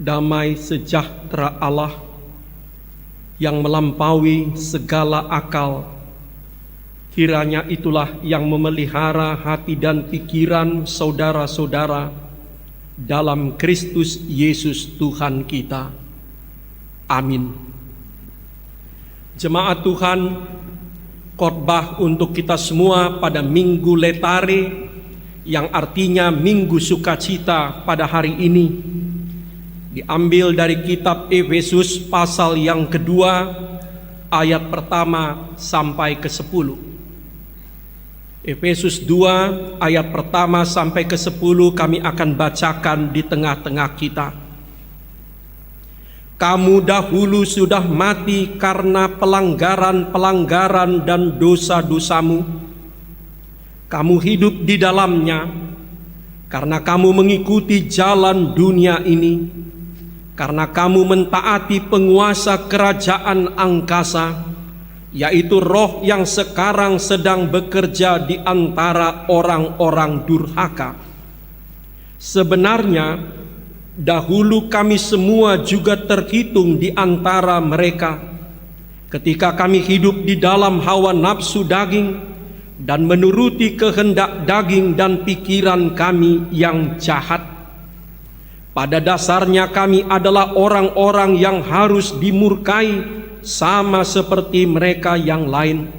damai sejahtera Allah yang melampaui segala akal, kiranya itulah yang memelihara hati dan pikiran saudara-saudara dalam Kristus Yesus Tuhan kita. Amin. Jemaat Tuhan, khotbah untuk kita semua pada Minggu Letare, yang artinya Minggu Sukacita pada hari ini, diambil dari kitab Efesus pasal yang kedua, ayat pertama sampai ke-10. Efesus 2 ayat pertama sampai ke-10 kami akan bacakan di tengah-tengah kita. Kamu dahulu sudah mati karena pelanggaran-pelanggaran dan dosa-dosamu. Kamu hidup di dalamnya karena kamu mengikuti jalan dunia ini, karena kamu mentaati penguasa kerajaan angkasa, yaitu roh yang sekarang sedang bekerja di antara orang-orang durhaka. Sebenarnya dahulu kami semua juga terhitung di antara mereka, ketika kami hidup di dalam hawa nafsu daging dan menuruti kehendak daging dan pikiran kami yang jahat. Pada dasarnya kami adalah orang-orang yang harus dimurkai sama seperti mereka yang lain.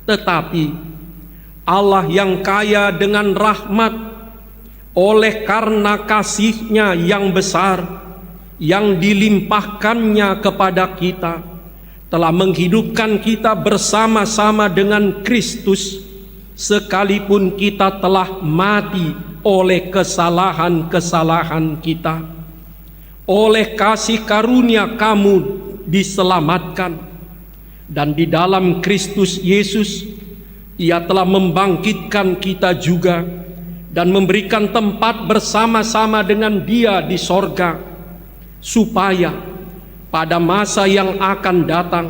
Tetapi Allah yang kaya dengan rahmat, oleh karena kasih-Nya yang besar yang dilimpahkannya kepada kita, telah menghidupkan kita bersama-sama dengan Kristus, sekalipun kita telah mati oleh kesalahan-kesalahan kita. Oleh kasih karunia kamu diselamatkan, dan di dalam Kristus Yesus Ia telah membangkitkan kita juga dan memberikan tempat bersama-sama dengan Dia di sorga, supaya pada masa yang akan datang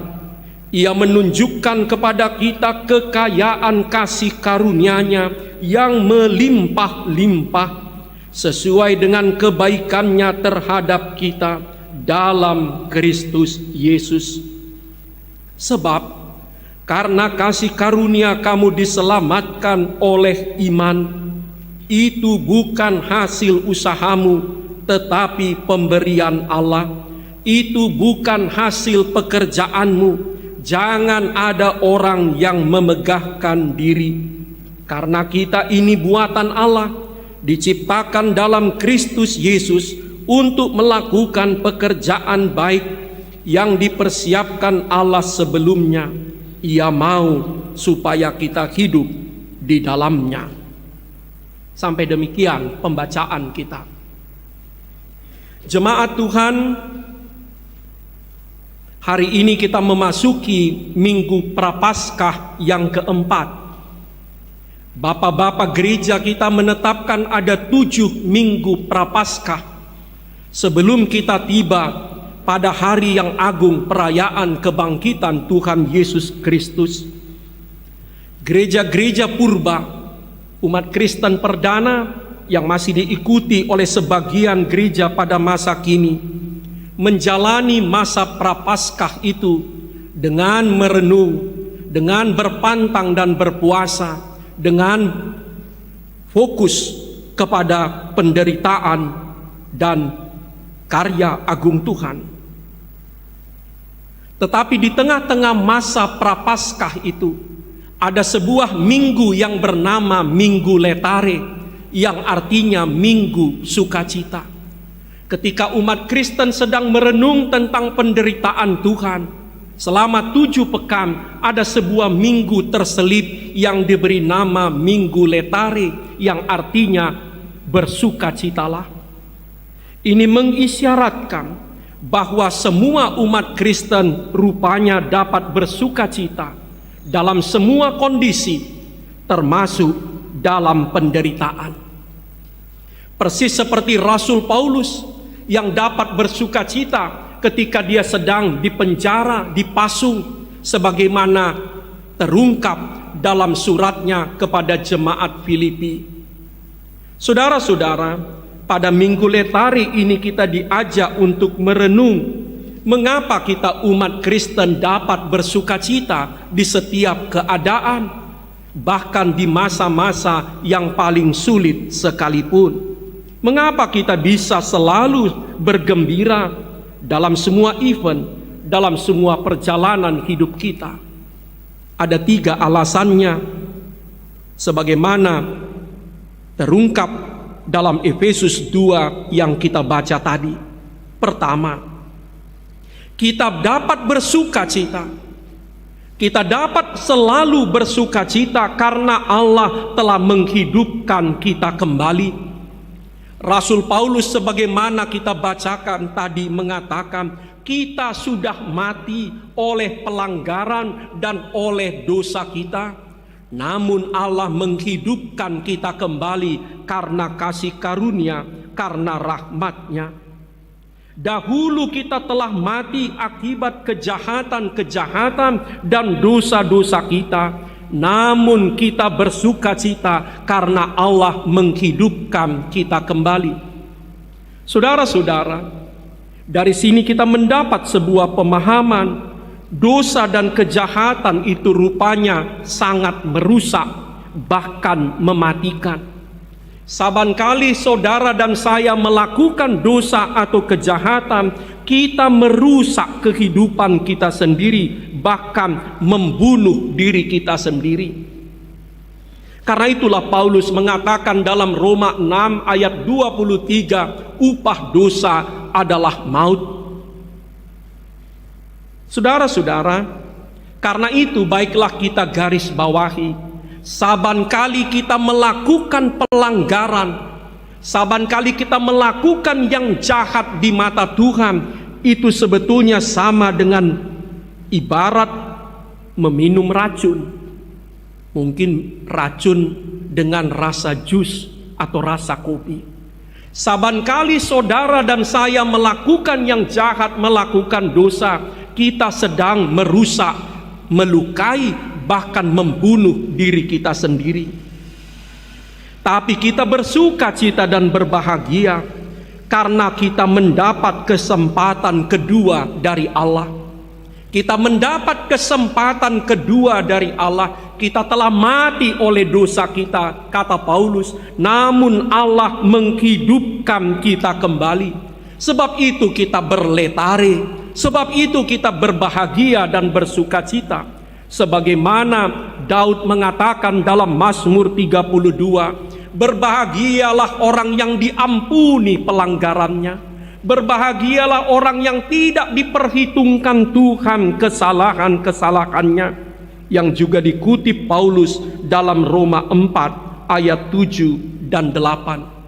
Ia menunjukkan kepada kita kekayaan kasih karunia-Nya yang melimpah-limpah sesuai dengan kebaikan-Nya terhadap kita dalam Kristus Yesus. Sebab karena kasih karunia kamu diselamatkan oleh iman, itu bukan hasil usahamu, tetapi pemberian Allah. Itu bukan hasil pekerjaanmu. Jangan ada orang yang memegahkan diri, karena kita ini buatan Allah, diciptakan dalam Kristus Yesus untuk melakukan pekerjaan baik yang dipersiapkan Allah sebelumnya. Ia mau supaya kita hidup di dalamnya. Sampai demikian pembacaan kita. Jemaat Tuhan, hari ini kita memasuki Minggu Prapaskah yang keempat. Bapak-bapak gereja kita menetapkan ada 7 Minggu Prapaskah sebelum kita tiba pada hari yang agung perayaan kebangkitan Tuhan Yesus Kristus. Gereja-gereja purba, umat Kristen perdana yang masih diikuti oleh sebagian gereja pada masa kini, menjalani masa Prapaskah itu dengan merenung, dengan berpantang dan berpuasa, dengan fokus kepada penderitaan dan karya agung Tuhan. Tetapi di tengah-tengah masa Prapaskah itu ada sebuah minggu yang bernama Minggu Letare, yang artinya Minggu Sukacita. Ketika umat Kristen sedang merenung tentang penderitaan Tuhan, selama 7 pekan ada sebuah minggu terselip yang diberi nama Minggu Letare, yang artinya bersukacitalah. Ini mengisyaratkan bahwa semua umat Kristen rupanya dapat bersukacita dalam semua kondisi, termasuk dalam penderitaan. Persis seperti Rasul Paulus yang dapat bersukacita ketika dia sedang dipenjara, dipasung, sebagaimana terungkap dalam suratnya kepada jemaat Filipi. Saudara-saudara, pada Minggu Letari ini kita diajak untuk merenung mengapa kita umat Kristen dapat bersukacita di setiap keadaan, bahkan di masa-masa yang paling sulit sekalipun. Mengapa kita bisa selalu bergembira dalam semua event, dalam semua perjalanan hidup kita? Ada 3 alasannya, sebagaimana terungkap dalam Efesus 2 yang kita baca tadi. Pertama, kita dapat bersukacita. Kita dapat selalu bersukacita karena Allah telah menghidupkan kita kembali. Rasul Paulus sebagaimana kita bacakan tadi mengatakan, kita sudah mati oleh pelanggaran dan oleh dosa kita, namun Allah menghidupkan kita kembali karena kasih karunia, karena rahmat-Nya. Dahulu kita telah mati akibat kejahatan-kejahatan dan dosa-dosa kita, namun kita bersukacita karena Allah menghidupkan kita kembali. Saudara-saudara, dari sini kita mendapat sebuah pemahaman, dosa dan kejahatan itu rupanya sangat merusak, bahkan mematikan. Saban kali saudara dan saya melakukan dosa atau kejahatan, kita merusak kehidupan kita sendiri, bahkan membunuh diri kita sendiri. Karena itulah Paulus mengatakan dalam Roma 6 ayat 23, upah dosa adalah maut. Saudara-saudara, karena itu baiklah kita garis bawahi, saban kali kita melakukan pelanggaran, saban kali kita melakukan yang jahat di mata Tuhan, itu sebetulnya sama dengan ibarat meminum racun. Mungkin racun dengan rasa jus atau rasa kopi. Saban kali saudara dan saya melakukan yang jahat, melakukan dosa, kita sedang merusak, melukai, bahkan membunuh diri kita sendiri. Tapi kita bersukacita dan berbahagia karena kita mendapat kesempatan kedua dari Allah. Kita mendapat kesempatan kedua dari Allah. Kita telah mati oleh dosa kita, kata Paulus, namun Allah menghidupkan kita kembali. Sebab itu kita berletare, sebab itu kita berbahagia dan bersukacita. Sebagaimana Daud mengatakan dalam Mazmur 32, berbahagialah orang yang diampuni pelanggarannya, berbahagialah orang yang tidak diperhitungkan Tuhan kesalahan-kesalahannya. Yang juga dikutip Paulus dalam Roma 4 ayat 7 dan 8.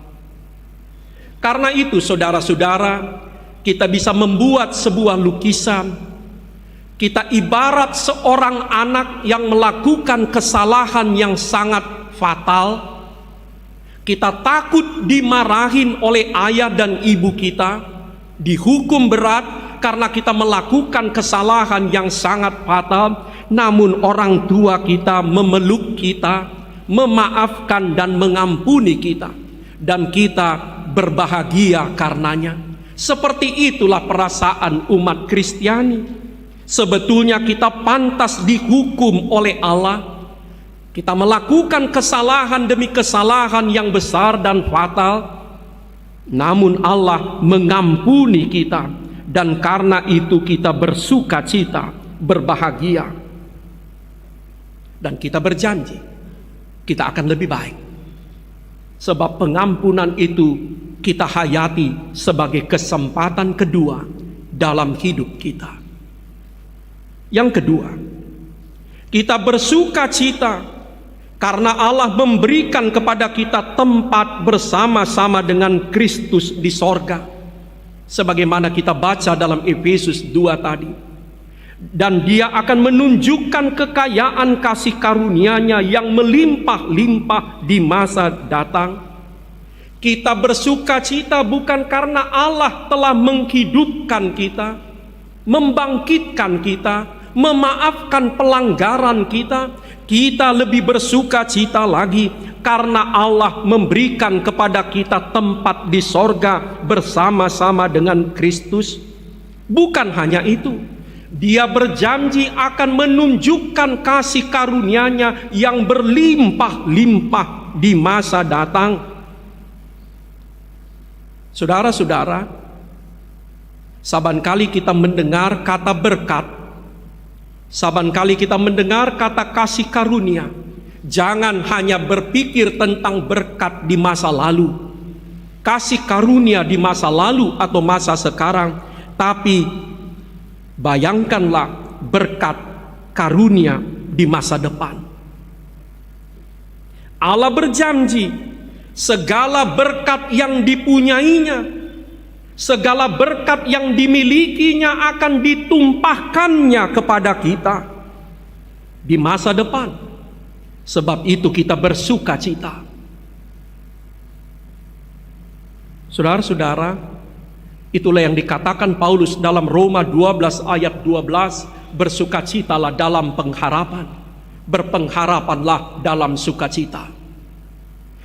Karena itu saudara-saudara, kita bisa membuat sebuah lukisan. Kita ibarat seorang anak yang melakukan kesalahan yang sangat fatal. Kita takut dimarahin oleh ayah dan ibu kita, dihukum berat karena kita melakukan kesalahan yang sangat fatal. Namun orang tua kita memeluk kita, memaafkan dan mengampuni kita, dan kita berbahagia karenanya. Seperti itulah perasaan umat Kristiani. Sebetulnya kita pantas dihukum oleh Allah. Kita melakukan kesalahan demi kesalahan yang besar dan fatal, namun Allah mengampuni kita, dan karena itu kita bersukacita, berbahagia. Dan kita berjanji, kita akan lebih baik. Sebab pengampunan itu kita hayati sebagai kesempatan kedua dalam hidup kita. Yang kedua, kita bersukacita karena Allah memberikan kepada kita tempat bersama-sama dengan Kristus di sorga. Sebagaimana kita baca dalam Efesus 2 tadi. Dan Dia akan menunjukkan kekayaan kasih karunia-Nya yang melimpah-limpah di masa datang. Kita bersukacita bukan karena Allah telah menghidupkan kita, membangkitkan kita, memaafkan pelanggaran kita. kita lebih bersuka cita lagi karena Allah memberikan kepada kita tempat di sorga bersama-sama dengan Kristus. Bukan hanya itu, Dia berjanji akan menunjukkan kasih karunia-Nya yang berlimpah-limpah di masa datang. Saudara-saudara, saban kali kita mendengar kata berkat, saban kali kita mendengar kata kasih karunia, jangan hanya berpikir tentang berkat di masa lalu, kasih karunia di masa lalu atau masa sekarang, tapi bayangkanlah berkat karunia di masa depan. Allah berjanji segala berkat yang dipunyainya, segala berkat yang dimilikinya akan ditumpahkannya kepada kita di masa depan. Sebab itu kita bersuka cita. Saudara-saudara, itulah yang dikatakan Paulus dalam Roma 12 ayat 12, bersukacitalah dalam pengharapan, berpengharapanlah dalam sukacita.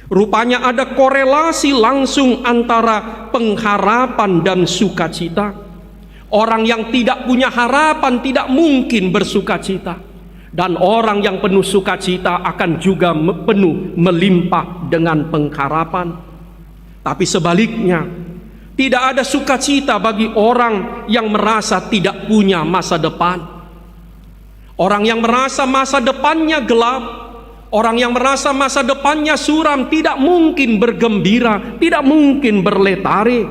Rupanya ada korelasi langsung antara pengharapan dan sukacita. Orang yang tidak punya harapan tidak mungkin bersukacita, dan orang yang penuh sukacita akan juga penuh melimpah dengan pengharapan. Tapi sebaliknya, tidak ada sukacita bagi orang yang merasa tidak punya masa depan. Orang yang merasa masa depannya gelap, orang yang merasa masa depannya suram, tidak mungkin bergembira, tidak mungkin berletari.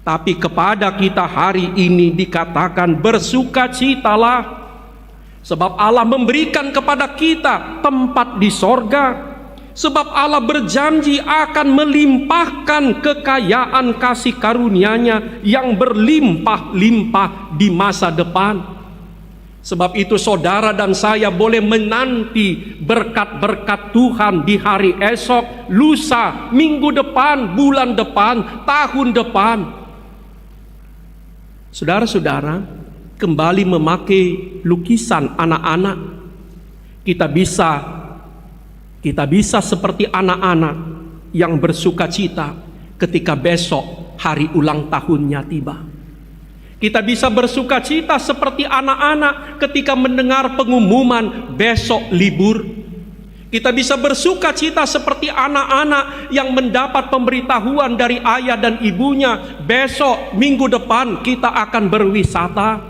Tapi kepada kita hari ini dikatakan bersukacitalah, sebab Allah memberikan kepada kita tempat di sorga. Sebab Allah berjanji akan melimpahkan kekayaan kasih karunia-Nya yang berlimpah-limpah di masa depan. Sebab itu saudara dan saya boleh menanti berkat-berkat Tuhan di hari esok, lusa, minggu depan, bulan depan, tahun depan. Saudara-saudara, kembali memakai lukisan anak-anak, kita bisa seperti anak-anak yang bersuka cita ketika besok hari ulang tahunnya tiba. Kita bisa bersuka cita seperti anak-anak ketika mendengar pengumuman besok libur. Kita bisa bersuka cita seperti anak-anak yang mendapat pemberitahuan dari ayah dan ibunya, besok minggu depan kita akan berwisata.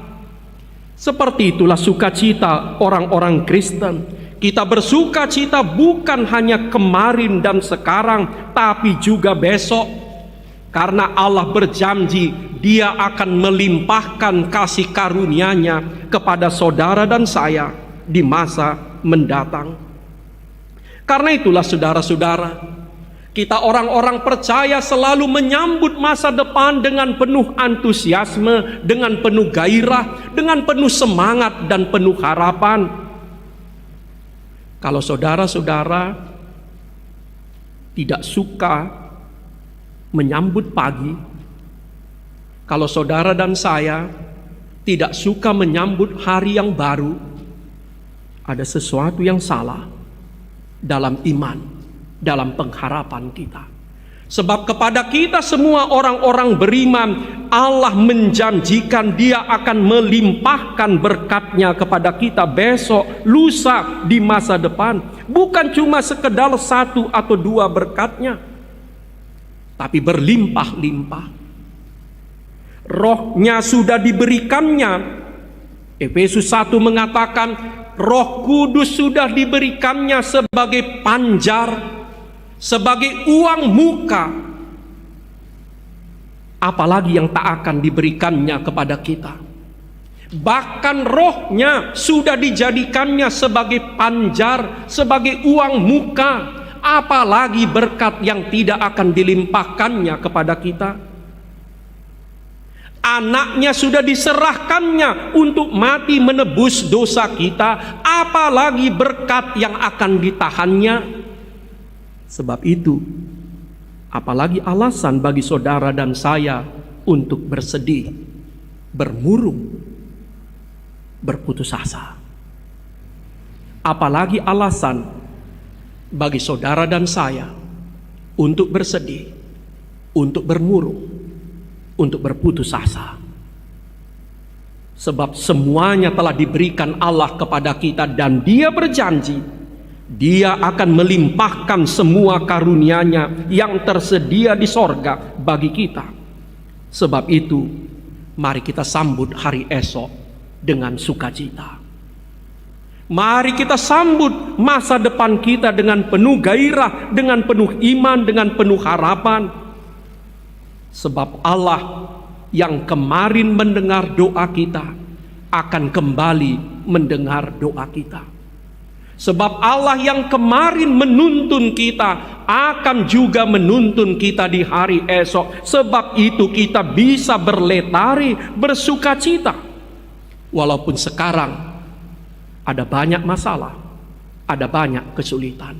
Seperti itulah sukacita orang-orang Kristen. Kita bersuka cita bukan hanya kemarin dan sekarang, tapi juga besok. Karena Allah berjanji Dia akan melimpahkan kasih karunia-Nya kepada saudara dan saya di masa mendatang. Karena itulah saudara-saudara, kita orang-orang percaya selalu menyambut masa depan dengan penuh antusiasme, dengan penuh gairah, dengan penuh semangat dan penuh harapan. Kalau saudara-saudara tidak suka menyambut pagi, kalau saudara dan saya tidak suka menyambut hari yang baru, ada sesuatu yang salah dalam iman, dalam pengharapan kita. Sebab kepada kita semua orang-orang beriman, Allah menjanjikan Dia akan melimpahkan berkat-Nya kepada kita besok, lusa, di masa depan. Bukan cuma sekedar 1 atau 2 berkat-Nya, tapi berlimpah-limpah. Roh-Nya sudah diberikannya. Efesus 1 mengatakan Roh Kudus sudah diberikannya sebagai panjar, sebagai uang muka. Apalagi yang tak akan diberikannya kepada kita. Bahkan Roh-Nya sudah dijadikannya sebagai panjar, sebagai uang muka. Apalagi berkat yang tidak akan dilimpahkannya kepada kita. Anak-Nya sudah diserahkannya untuk mati menebus dosa kita. Apalagi berkat yang akan ditahannya. Sebab itu, apalagi alasan bagi saudara dan saya untuk bersedih, bermurung, berputus asa. apalagi alasan bagi saudara dan saya untuk bersedih, untuk bermurung, untuk berputus asa. Sebab semuanya telah diberikan Allah kepada kita, dan Dia berjanji Dia akan melimpahkan semua karunia-Nya yang tersedia di sorga bagi kita. Sebab itu, mari kita sambut hari esok dengan sukacita. Mari kita sambut masa depan kita dengan penuh gairah, dengan penuh iman, dengan penuh harapan. Sebab Allah yang kemarin mendengar doa kita akan kembali mendengar doa kita. Sebab Allah yang kemarin menuntun kita akan juga menuntun kita di hari esok. Sebab itu kita bisa berletari, bersukacita. Walaupun sekarang ada banyak masalah, ada banyak kesulitan.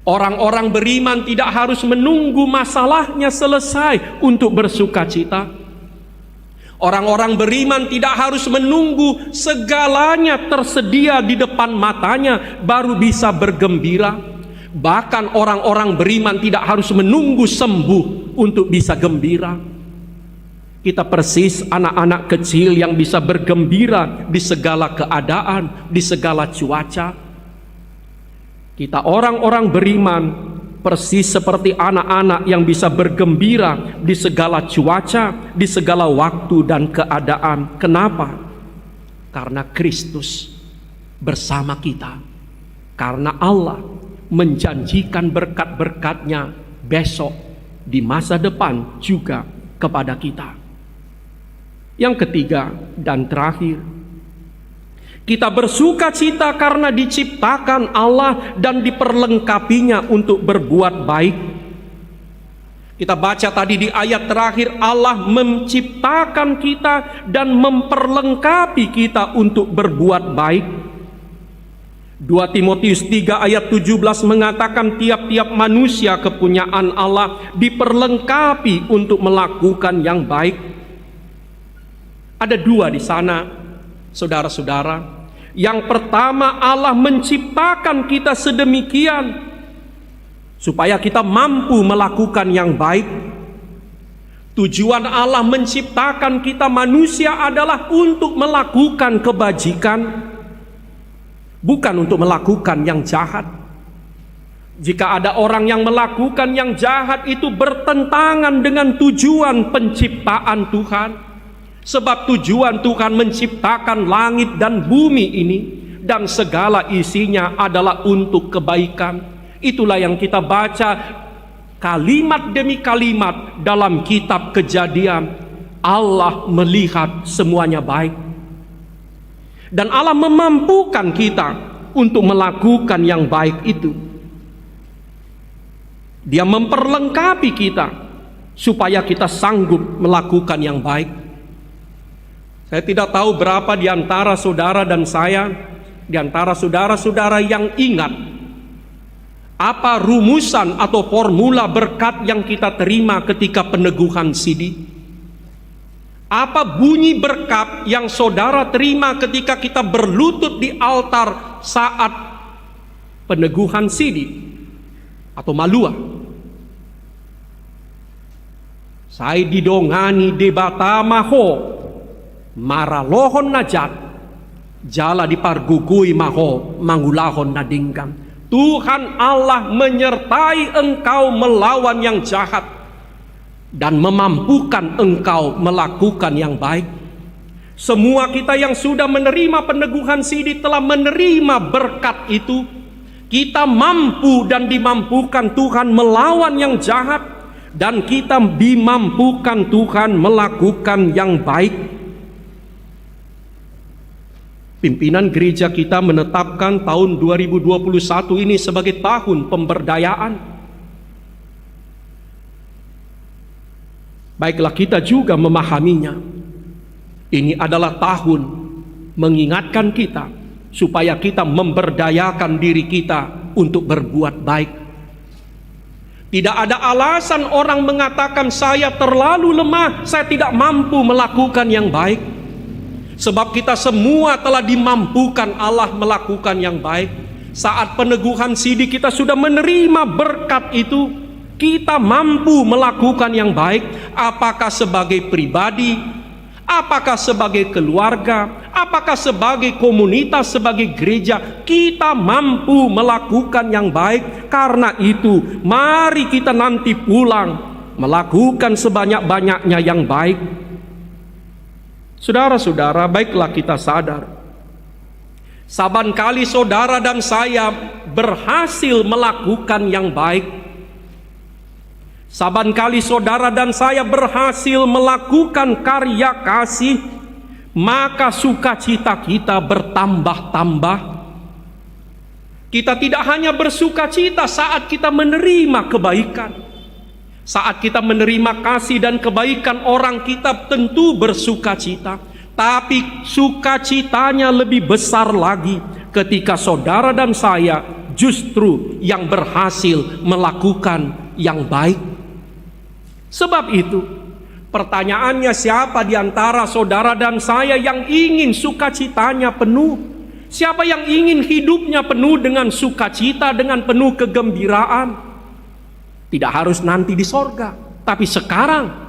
Orang-orang beriman tidak harus menunggu masalahnya selesai untuk bersukacita. Orang-orang beriman tidak harus menunggu segalanya tersedia di depan matanya baru bisa bergembira. Bahkan orang-orang beriman tidak harus menunggu sembuh untuk bisa gembira. Kita persis anak-anak kecil yang bisa bergembira di segala keadaan, di segala cuaca. Kita orang-orang beriman persis seperti anak-anak yang bisa bergembira di segala cuaca, di segala waktu dan keadaan. Kenapa? Karena Kristus bersama kita. Karena Allah menjanjikan berkat-berkat-Nya besok di masa depan juga kepada kita. Yang ketiga dan terakhir, kita bersuka cita karena diciptakan Allah dan diperlengkapinya untuk berbuat baik. Kita baca tadi di ayat terakhir, Allah menciptakan kita dan memperlengkapi kita untuk berbuat baik. 2 Timotius 3 ayat 17 mengatakan tiap-tiap manusia kepunyaan Allah diperlengkapi untuk melakukan yang baik. Ada dua di sana, saudara-saudara. Yang pertama, Allah menciptakan kita sedemikian supaya kita mampu melakukan yang baik. Tujuan Allah menciptakan kita manusia adalah untuk melakukan kebajikan, bukan untuk melakukan yang jahat. Jika ada orang yang melakukan yang jahat, itu bertentangan dengan tujuan penciptaan Tuhan. Sebab tujuan Tuhan menciptakan langit dan bumi ini dan segala isinya adalah untuk kebaikan. Itulah yang kita baca kalimat demi kalimat dalam kitab Kejadian. Allah melihat semuanya baik. Dan Allah memampukan kita untuk melakukan yang baik itu. Dia memperlengkapi kita supaya kita sanggup melakukan yang baik. Saya tidak tahu berapa di antara saudara dan saya, di antara saudara-saudara yang ingat apa rumusan atau formula berkat yang kita terima ketika peneguhan sidi. Apa bunyi berkat yang saudara terima ketika kita berlutut di altar saat peneguhan sidi atau malua? Saya didongani debata maho maralohon najat jala dipargugui maho mangulahon nadingkang. Tuhan Allah menyertai engkau melawan yang jahat dan memampukan engkau melakukan yang baik. Semua kita yang sudah menerima peneguhan sidi telah menerima berkat itu. Kita mampu dan dimampukan Tuhan melawan yang jahat, dan kita dimampukan Tuhan melakukan yang baik. Pimpinan gereja kita menetapkan tahun 2021 ini sebagai tahun pemberdayaan. Baiklah kita juga memahaminya. Ini adalah tahun mengingatkan kita supaya kita memberdayakan diri kita untuk berbuat baik. Tidak ada alasan orang mengatakan saya terlalu lemah, saya tidak mampu melakukan yang baik. Sebab kita semua telah dimampukan Allah melakukan yang baik. Saat peneguhan sidi kita sudah menerima berkat itu, kita mampu melakukan yang baik. Apakah sebagai pribadi, apakah sebagai keluarga, apakah sebagai komunitas, sebagai gereja, kita mampu melakukan yang baik. Karena itu, mari kita nanti pulang melakukan sebanyak-banyaknya yang baik. Saudara-saudara, baiklah kita sadar, saban kali saudara dan saya berhasil melakukan yang baik, saban kali saudara dan saya berhasil melakukan karya kasih, maka sukacita kita bertambah-tambah. Kita tidak hanya bersukacita saat kita menerima kebaikan, saat kita menerima kasih dan kebaikan orang, kita tentu bersukacita. Tapi sukacitanya lebih besar lagi ketika saudara dan saya justru yang berhasil melakukan yang baik. Sebab itu, pertanyaannya, siapa di antara saudara dan saya yang ingin sukacitanya penuh? Siapa yang ingin hidupnya penuh dengan sukacita, dengan penuh kegembiraan? Tidak harus nanti di sorga, tapi sekarang.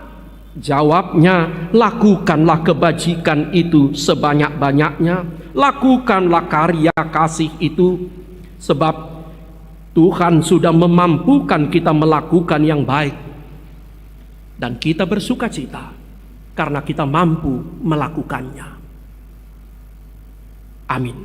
Jawabnya, lakukanlah kebajikan itu sebanyak-banyaknya. Lakukanlah karya kasih itu. Sebab Tuhan sudah memampukan kita melakukan yang baik. Dan kita bersukacita karena kita mampu melakukannya. Amin.